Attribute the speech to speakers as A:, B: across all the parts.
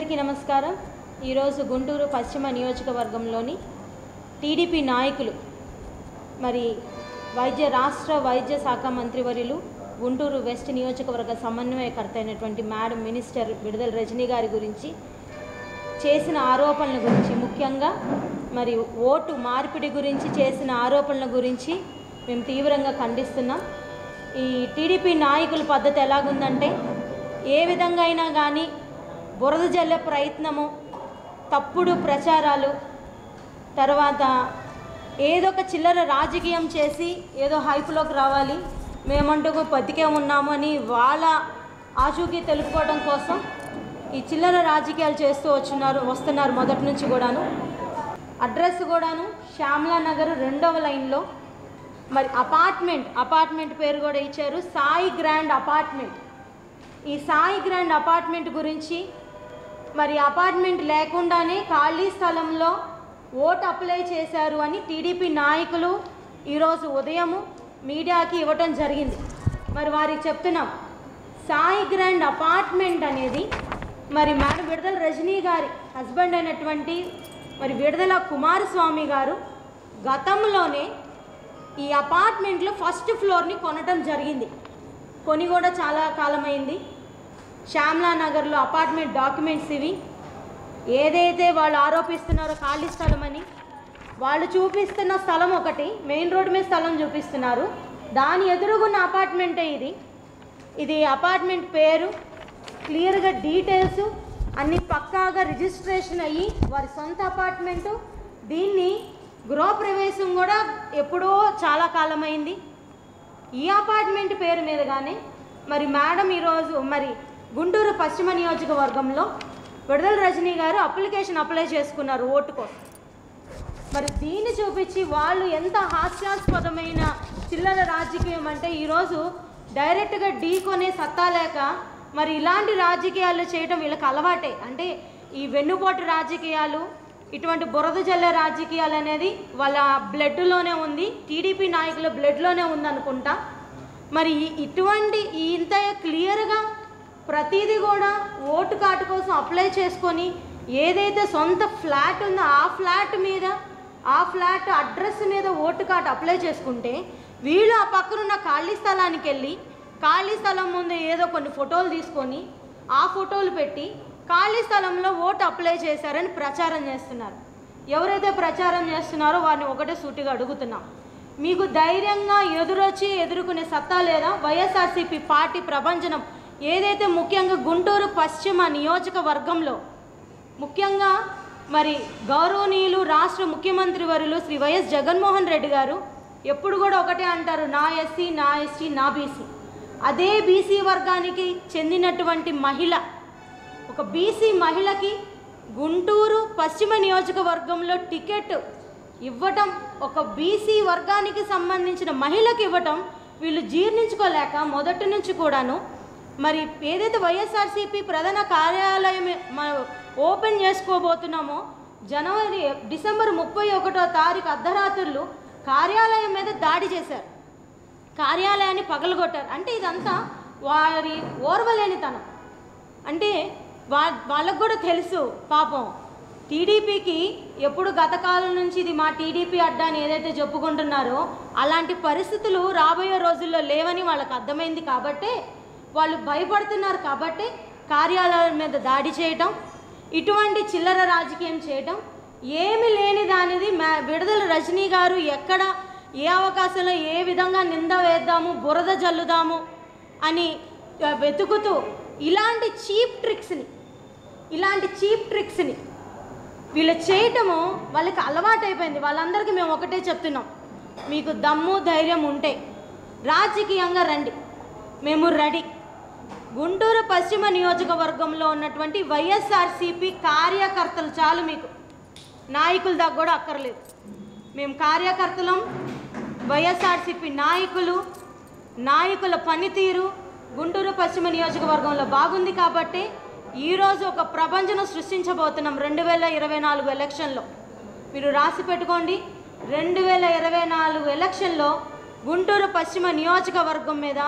A: అందరికీ నమస్కారం. ఈరోజు గుంటూరు పశ్చిమ నియోజకవర్గంలోని టీడీపీ నాయకులు మరి రాష్ట్ర వైద్య శాఖ మంత్రివర్యులు గుంటూరు వెస్ట్ నియోజకవర్గ సమన్వయకర్త అయినటువంటి మేడం మినిస్టర్ విడుదల రజనీ గారి గురించి చేసిన ఆరోపణల గురించి, ముఖ్యంగా మరి ఓటు మార్పిడి గురించి చేసిన ఆరోపణల గురించి మేము తీవ్రంగా ఖండిస్తున్నాం. ఈ టీడీపీ నాయకుల పద్ధతి ఎలాగుందంటే, ఏ విధంగా అయినా కానీ బురద జల్లే ప్రయత్నము, తప్పుడు ప్రచారాలు, తర్వాత ఏదో ఒక చిల్లర రాజకీయం చేసి ఏదో హైప్లోకి రావాలి, మేమంటూ బతికే ఉన్నాము అని వాళ్ళ ఆచూకీ తెలుపుకోవడం కోసం ఈ చిల్లర రాజకీయాలు చేస్తూ వస్తున్నారు మొదటి నుంచి కూడాను. అడ్రస్ కూడాను శ్యామలా నగర్ 2వ లైన్లో మరి అపార్ట్మెంట్ పేరు కూడా ఇచ్చారు, సాయి గ్రాండ్ అపార్ట్మెంట్. ఈ సాయి గ్రాండ్ అపార్ట్మెంట్ గురించి మరి అపార్ట్మెంట్ లేకుండానే ఖాళీ స్థలంలో ఓటు అప్లై చేశారు అని టీడీపీ నాయకులు ఈరోజు ఉదయము మీడియాకి ఇవ్వటం జరిగింది. మరి వారికి చెప్తున్నాం, సాయి గ్రాండ్ అపార్ట్మెంట్ అనేది మరి మేడం విడుదల రజనీ గారి హస్బెండ్ అయినటువంటి మరి విడుదల కుమారస్వామి గారు గతంలోనే ఈ అపార్ట్మెంట్లో ఫస్ట్ ఫ్లోర్ని కొనటం జరిగింది. కొని కూడా చాలా కాలమైంది. శ్యామలా నగర్లో అపార్ట్మెంట్ డాక్యుమెంట్స్ ఇవి. ఏదైతే వాళ్ళు ఆరోపిస్తున్నారో ఖాళీ స్థలం అని, వాళ్ళు చూపిస్తున్న స్థలం ఒకటి, మెయిన్ రోడ్ మీద స్థలం చూపిస్తున్నారు, దాని ఎదురుగున్న అపార్ట్మెంటే ఇది అపార్ట్మెంట్ పేరు, క్లియర్గా డీటెయిల్స్ అన్నీ పక్కాగా రిజిస్ట్రేషన్ అయ్యి వారి సొంత అపార్ట్మెంటు. దీన్ని గృహప్రవేశం కూడా ఎప్పుడో చాలా కాలమైంది. ఈ అపార్ట్మెంట్ పేరు మీదగానే మరి మేడం ఈరోజు మరి గుంటూరు పశ్చిమ నియోజకవర్గంలో విడుదల రజనీ గారు అప్లై చేసుకున్నారు ఓటు కోసం. మరి దీన్ని చూపించి వాళ్ళు ఎంత హాస్యాస్పదమైన చిల్లర రాజకీయం అంటే, ఈరోజు డైరెక్ట్గా ఢీకొనే సత్తా లేక మరి ఇలాంటి రాజకీయాలు చేయడం వీళ్ళకి అలవాటే. అంటే ఈ వెన్నుపోటు రాజకీయాలు, ఇటువంటి బురద జల్లే రాజకీయాలు అనేది వాళ్ళ బ్లడ్లోనే ఉంది, టీడీపీ నాయకుల బ్లడ్లోనే ఉందనుకుంటా. మరి ఇటువంటి ఇంత క్లియర్గా ప్రతిదీ కూడా ఓటు కార్డు కోసం అప్లై చేసుకొని, ఏదైతే సొంత ఫ్లాట్ ఉందో ఆ ఫ్లాట్ అడ్రస్ మీద ఓటు కార్డు అప్లై చేసుకుంటే, వీళ్ళు ఆ పక్కనున్న ఖాళీ స్థలానికి వెళ్ళి ఖాళీ స్థలం ముందు ఏదో కొన్ని ఫోటోలు తీసుకొని ఆ ఫోటోలు పెట్టి ఖాళీ స్థలంలో ఓటు అప్లై చేశారని ప్రచారం చేస్తున్నారు. ఎవరైతే ప్రచారం చేస్తున్నారో వారిని ఒకటే సూటిగా అడుగుతున్నాం, మీకు ధైర్యంగా ఎదుర్కొనే సత్తా లేదా? వైఎస్ఆర్సీపీ పార్టీ ప్రభంజనం ఏదైతే ముఖ్యంగా గుంటూరు పశ్చిమ నియోజకవర్గంలో ముఖ్యంగా మరి గౌరవనీయులు రాష్ట్ర ముఖ్యమంత్రి వర్యులు శ్రీ వైఎస్ జగన్మోహన్ రెడ్డి గారు ఎప్పుడు కూడా ఒకటే అంటారు, నా ఎస్సీ, నా ఎస్టీ, నా బీసీ. అదే బీసీ వర్గానికి చెందినటువంటి మహిళ, ఒక బీసీ మహిళకి గుంటూరు పశ్చిమ నియోజకవర్గంలో టికెట్ ఇవ్వటం, ఒక బీసీ వర్గానికి సంబంధించిన మహిళకి ఇవ్వటం వీళ్ళు జీర్ణించుకోలేక మొదటి నుంచి కూడాను మరి ఏదైతే వైఎస్ఆర్సీపీ ప్రధాన కార్యాలయం ఓపెన్ చేసుకోబోతున్నామో డిసెంబర్ 31వ తారీఖు అర్ధరాత్రులు కార్యాలయం మీద దాడి చేశారు, కార్యాలయాన్ని పగలగొట్టారు. అంటే ఇదంతా వారి ఓర్వలేనితనం. అంటే వాళ్ళకు కూడా తెలుసు పాపం, టీడీపీకి ఎప్పుడు గతకాలం నుంచి ఇది మా టీడీపీ అడ్డా అని ఏదైతే చెప్పుకుంటున్నారో అలాంటి పరిస్థితులు రాబోయే రోజుల్లో లేవని వాళ్ళకి అర్థమైంది. కాబట్టి వాళ్ళు భయపడుతున్నారు. కాబట్టి కార్యాలయం మీద దాడి చేయటం, ఇటువంటి చిల్లర రాజకీయం చేయటం, ఏమి లేని దానిది విడుదల రజనీ గారు ఎక్కడ ఏ అవకాశంలో ఏ విధంగా నింద వేద్దాము, బురద జల్లుదాము అని వెతుకుతూ ఇలాంటి చీప్ ట్రిక్స్ని వీళ్ళు చేయటము వాళ్ళకి అలవాటైపోయింది. వాళ్ళందరికీ మేము ఒకటే చెప్తున్నాం, మీకు దమ్ము ధైర్యం ఉంటే రాజకీయంగా రండి, మేము రెడీ. గుంటూరు పశ్చిమ నియోజకవర్గంలో ఉన్నటువంటి వైఎస్ఆర్సీపీ కార్యకర్తలు చాలు, మీకు నాయకుల దాకా కూడా అక్కర్లేదు. మేము కార్యకర్తలం, వైఎస్ఆర్సీపీ నాయకుల పనితీరు గుంటూరు పశ్చిమ నియోజకవర్గంలో బాగుంది. కాబట్టి ఈరోజు ఒక ప్రభంజనం సృష్టించబోతున్నాం 2024 ఎలక్షన్లో. మీరు రాసి పెట్టుకోండి, 2024 ఎలక్షన్లో గుంటూరు పశ్చిమ నియోజకవర్గం మీద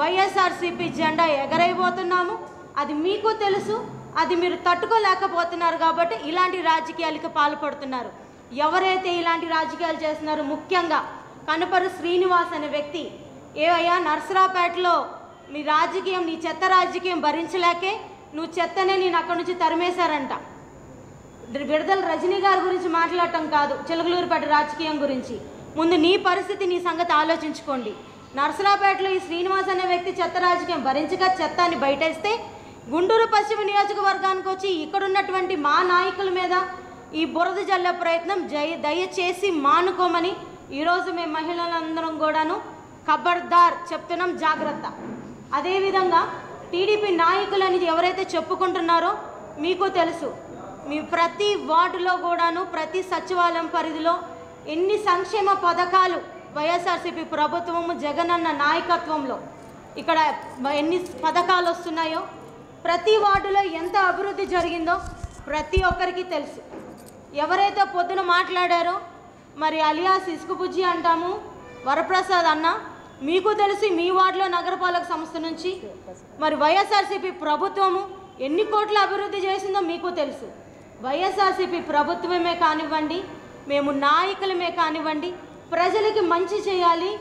A: వైఎస్ఆర్సీపీ జెండా ఎగరైపోతున్నాము. అది మీకు తెలుసు, అది మీరు తట్టుకోలేకపోతున్నారు కాబట్టి ఇలాంటి రాజకీయాలకు పాల్పడుతున్నారు. ఎవరైతే ఇలాంటి రాజకీయాలు చేస్తున్నారో ముఖ్యంగా కనుపరు శ్రీనివాస్ అనే వ్యక్తి, ఏవయ్యా నర్సరావుపేటలో మీ రాజకీయం, నీ చెత్త రాజకీయం భరించలేకే నువ్వు చెత్తనే నేను అక్కడి నుంచి తరిమేశారంట. విడుదల రజనీ గారి గురించి మాట్లాడటం కాదు, చిలకలూరుపేట రాజకీయం గురించి. ముందు నీ పరిస్థితి, నీ సంగతి ఆలోచించుకోండి. నర్సరావుపేటలో ఈ శ్రీనివాస్ అనే వ్యక్తి చెత్త రాజకీయం భరించగా చెత్తాన్ని బయటేస్తే గుంటూరు పశ్చిమ నియోజకవర్గానికి వచ్చి ఇక్కడున్నటువంటి మా నాయకుల మీద ఈ బురద జల్లే ప్రయత్నం దయచేసి మానుకోమని ఈరోజు మేము మహిళలందరం కూడాను ఖబర్దార్ చెప్తున్నాం, జాగ్రత్త. అదేవిధంగా టీడీపీ నాయకులని ఎవరైతే చెప్పుకుంటున్నారో మీకు తెలుసు, మీ ప్రతి వార్డులో కూడాను ప్రతి సచివాలయం పరిధిలో ఎన్ని సంక్షేమ పథకాలు వైఎస్ఆర్సీపీ ప్రభుత్వము జగనన్న నాయకత్వంలో ఇక్కడ ఎన్ని పథకాలు వస్తున్నాయో, ప్రతి వార్డులో ఎంత అభివృద్ధి జరిగిందో ప్రతి ఒక్కరికి తెలుసు. ఎవరైతే పొద్దున మాట్లాడారో మరి అలియాస్ ఇసుకబుజ్జి అంటాము వరప్రసాద్ అన్న, మీకు తెలిసి మీ వార్డులో నగరపాలక సంస్థ నుంచి మరి వైఎస్ఆర్సీపీ ప్రభుత్వము ఎన్ని కోట్ల అభివృద్ధి చేసిందో మీకు తెలుసు. వైఎస్ఆర్సీపీ ప్రభుత్వమే కానివ్వండి, మేము నాయకులమే కానివ్వండి, ప్రజలకి మంచి చేయాలి,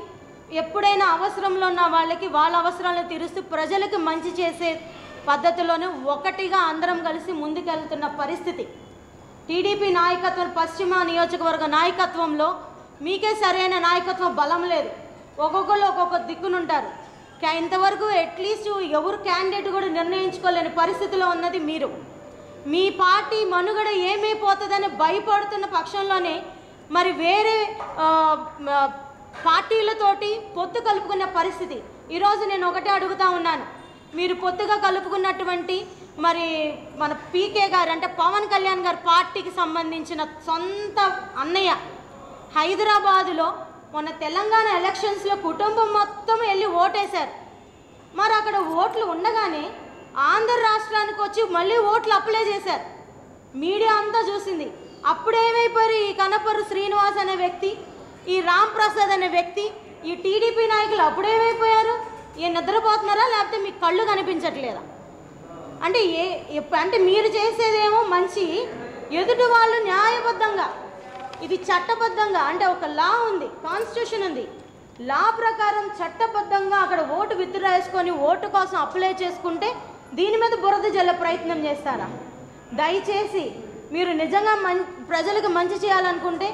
A: ఎప్పుడైనా అవసరంలో ఉన్న వాళ్ళకి వాళ్ళ అవసరాలను తీరుస్తూ ప్రజలకు మంచి చేసే పద్ధతిలోనే ఒకటిగా అందరం కలిసి ముందుకెళ్తున్న పరిస్థితి. టీడీపీ నాయకత్వం, పశ్చిమ నియోజకవర్గ నాయకత్వంలో మీకే సరైన నాయకత్వం బలం లేదు. ఒక్కొక్కరు ఒక్కొక్క దిక్కునుంటారు. ఇంతవరకు అట్లీస్ట్ ఎవరు క్యాండిడేట్ కూడా నిర్ణయించుకోలేని పరిస్థితిలో ఉన్నది మీరు. మీ పార్టీ మనుగడ ఏమైపోతుందని భయపడుతున్న పక్షంలోనే మరి వేరే పార్టీలతోటి పొత్తు కలుపుకునే పరిస్థితి. ఈరోజు నేను ఒకటే అడుగుతా ఉన్నాను, మీరు పొత్తుగా కలుపుకున్నటువంటి మరి మన పీకే గారు అంటే పవన్ కళ్యాణ్ గారు పార్టీకి సంబంధించిన సొంత అన్నయ్య హైదరాబాదులో మొన్న తెలంగాణ ఎలక్షన్స్లో కుటుంబం మొత్తం వెళ్ళి ఓటేశారు. మరి అక్కడ ఓట్లు ఉండగానే ఆంధ్ర రాష్ట్రానికి వచ్చి మళ్ళీ ఓట్లు అప్లై చేశారు. మీడియా అంతా చూసింది. అప్పుడేమైపోయారు ఈ కనపరు శ్రీనివాస్ అనే వ్యక్తి, ఈ రామ్ ప్రసాద్ అనే వ్యక్తి, ఈ టీడీపీ నాయకులు అప్పుడేమైపోయారు? ఏ నిద్రపోతున్నారా లేకపోతే మీకు కళ్ళు కనిపించట్లేదా? అంటే అంటే మీరు చేసేదేమో మంచి, ఎదుటి వాళ్ళు న్యాయబద్ధంగా, ఇది చట్టబద్ధంగా, అంటే ఒక లా ఉంది, కాన్స్టిట్యూషన్ ఉంది, లా ప్రకారం చట్టబద్ధంగా అక్కడ ఓటు విత్డ్రా చేసుకొని ఓటు కోసం అప్లై చేసుకుంటే దీని మీద బురద జల్లే ప్రయత్నం చేస్తారా? దయచేసి మీరు నిజంగా ప్రజలకు మంచి చేయాలనుకుంటే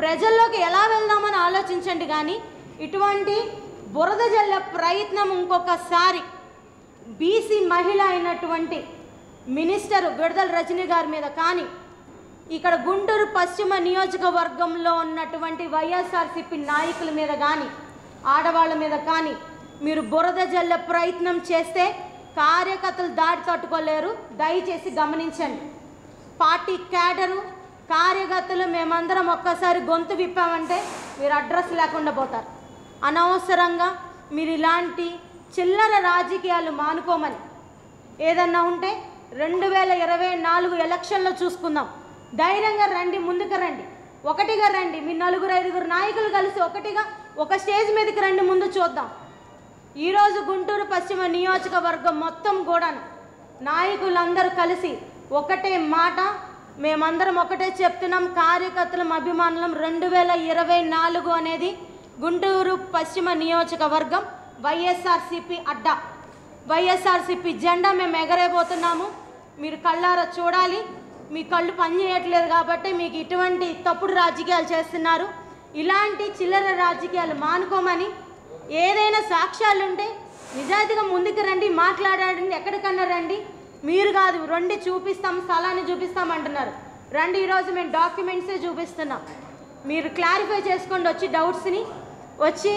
A: ప్రజల్లోకి ఎలా వెళ్దామని ఆలోచించండి. కానీ ఇటువంటి బురద జల్లే ప్రయత్నం ఇంకొకసారి బీసీ మహిళ అయినటువంటి మినిస్టర్ విడుదల రజనీ గారి మీద కానీ, ఇక్కడ గుంటూరు పశ్చిమ నియోజకవర్గంలో ఉన్నటువంటి వైఎస్ఆర్సీపీ నాయకుల మీద కానీ, ఆడవాళ్ళ మీద కానీ మీరు బురద జల్లే ప్రయత్నం చేస్తే కార్యకర్తలు దాడి తట్టుకోలేరు. దయచేసి గమనించండి. పార్టీ క్యాడరు కార్యకర్తలు మేమందరం ఒక్కసారి గొంతు విప్పామంటే మీరు అడ్రస్ లేకుండా పోతారు. అనవసరంగా మీరు ఇలాంటి చిల్లర రాజకీయాలు మానుకోమని, ఏదన్నా ఉంటే 2024 ఎలక్షన్లో చూసుకుందాం. ధైర్యంగా రండి, ముందుకు రండి, ఒకటిగా రండి. మీ 4-5 నాయకులు కలిసి ఒకటిగా ఒక స్టేజ్ మీదకి రండి, ముందు చూద్దాం. ఈరోజు గుంటూరు పశ్చిమ నియోజకవర్గం మొత్తం కూడాను నాయకులందరూ కలిసి ఒకటే మాట, మేమందరం ఒకటే చెప్తున్నాం, కార్యకర్తలం అభిమానులం. 2024 అనేది గుంటూరు పశ్చిమ నియోజకవర్గం వైఎస్ఆర్సీపీ అడ్డా, వైఎస్ఆర్సీపీ జెండా మేము ఎగరేయబోతున్నాము. మీరు కళ్ళారా చూడాలి. మీ కళ్ళు పనిచేయట్లేదు కాబట్టి మీకు ఇటువంటి తప్పుడు రాజకీయాలు చేస్తున్నారు. ఇలాంటి చిల్లర రాజకీయాలు మానుకోమని, ఏదైనా సాక్ష్యాలు ఉంటే నిజాయితీగా ముందుకు రండి, మాట్లాడండి, ఎక్కడికన్నా రండి. మీరు కాదు రండి చూపిస్తాం, స్థలాన్ని చూపిస్తాం అంటున్నారు. రండి, ఈరోజు మేము డాక్యుమెంట్సే చూపిస్తున్నాం. మీరు క్లారిఫై చేసుకోండి, వచ్చి డౌట్స్ని వచ్చి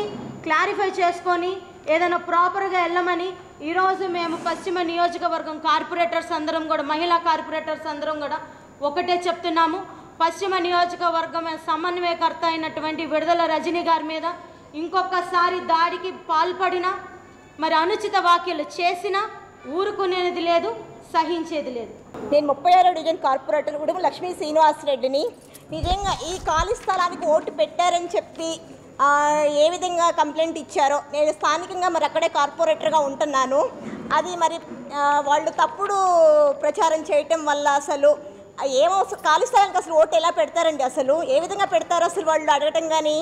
A: క్లారిఫై చేసుకొని ఏదైనా ప్రాపర్గా వెళ్ళమని ఈరోజు మేము పశ్చిమ నియోజకవర్గం కార్పొరేటర్స్ అందరం కూడా, మహిళా కార్పొరేటర్స్ అందరం కూడా ఒకటే చెప్తున్నాము. పశ్చిమ నియోజకవర్గం సమన్వయకర్త అయినటువంటి విడుదల రజనీ గారి మీద ఇంకొకసారి దాడికి పాల్పడినా, మరి అనుచిత వ్యాఖ్యలు చేసినా ఊరుకునేది లేదు, సహించేది లేదు.
B: నేను 36వ డివిజన్ కార్పొరేటర్ ఉడుము లక్ష్మీ శ్రీనివాసరెడ్డిని. నిజంగా ఈ ఖాళీ స్థలానికి ఓటు పెట్టారని చెప్పి ఏ విధంగా కంప్లైంట్ ఇచ్చారో, నేను స్థానికంగా మరి అక్కడే కార్పొరేటర్గా ఉంటున్నాను. అది మరి వాళ్ళు తప్పుడు ప్రచారం చేయటం వల్ల అసలు ఏమో ఖాళీ స్థలానికి అసలు ఓటు ఎలా పెడతారండి, అసలు ఏ విధంగా పెడతారు అసలు వాళ్ళు అడగటం. కానీ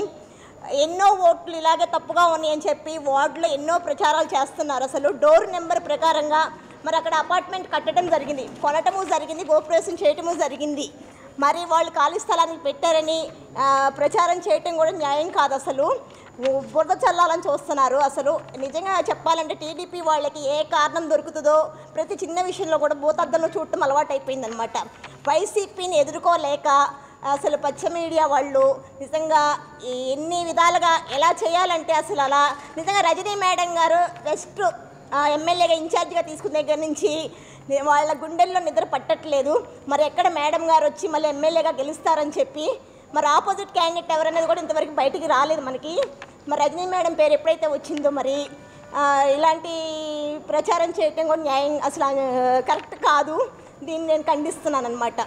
B: ఎన్నో ఓట్లు ఇలాగే తప్పుగా ఉన్నాయి అని చెప్పి వార్డులో ఎన్నో ప్రచారాలు చేస్తున్నారు. అసలు డోర్ నెంబర్ ప్రకారంగా మరి అక్కడ అపార్ట్మెంట్ కట్టడం జరిగింది, కొనటము జరిగింది, గృహప్రవేశం చేయటము జరిగింది. మరి వాళ్ళు ఖాళీ స్థలానికి పెట్టారని ప్రచారం చేయటం కూడా న్యాయం కాదు. అసలు బురద చల్లాలని చూస్తున్నారు. అసలు నిజంగా చెప్పాలంటే టీడీపీ వాళ్ళకి ఏ కారణం దొరుకుతుందో ప్రతి చిన్న విషయంలో కూడా భూతద్దంలో చూడటం అలవాటు అయిపోయిందనమాట. వైసీపీని ఎదుర్కోలేక అసలు పచ్చ మీడియా వాళ్ళు నిజంగా ఎన్ని విధాలుగా ఎలా చేయాలంటే అసలు అలా నిజంగా రజనీ మేడం గారు వెస్ట్ ఎమ్మెల్యేగా ఇన్ఛార్జిగా తీసుకున్న దగ్గర నుంచి వాళ్ళ గుండెల్లో నిద్ర పట్టట్లేదు. మరి ఎక్కడ మేడం గారు వచ్చి మళ్ళీ ఎమ్మెల్యేగా గెలుస్తారని చెప్పి మరి ఆపోజిట్ క్యాండిడేట్ ఎవరనేది కూడా ఇంతవరకు బయటికి రాలేదు మనకి. మరి రజనీ మేడం పేరు ఎప్పుడైతే వచ్చిందో మరి ఇలాంటి ప్రచారం చేయటం కూడా న్యాయం అసలు కరెక్ట్ కాదు. దీన్ని నేను ఖండిస్తున్నాను అనమాట.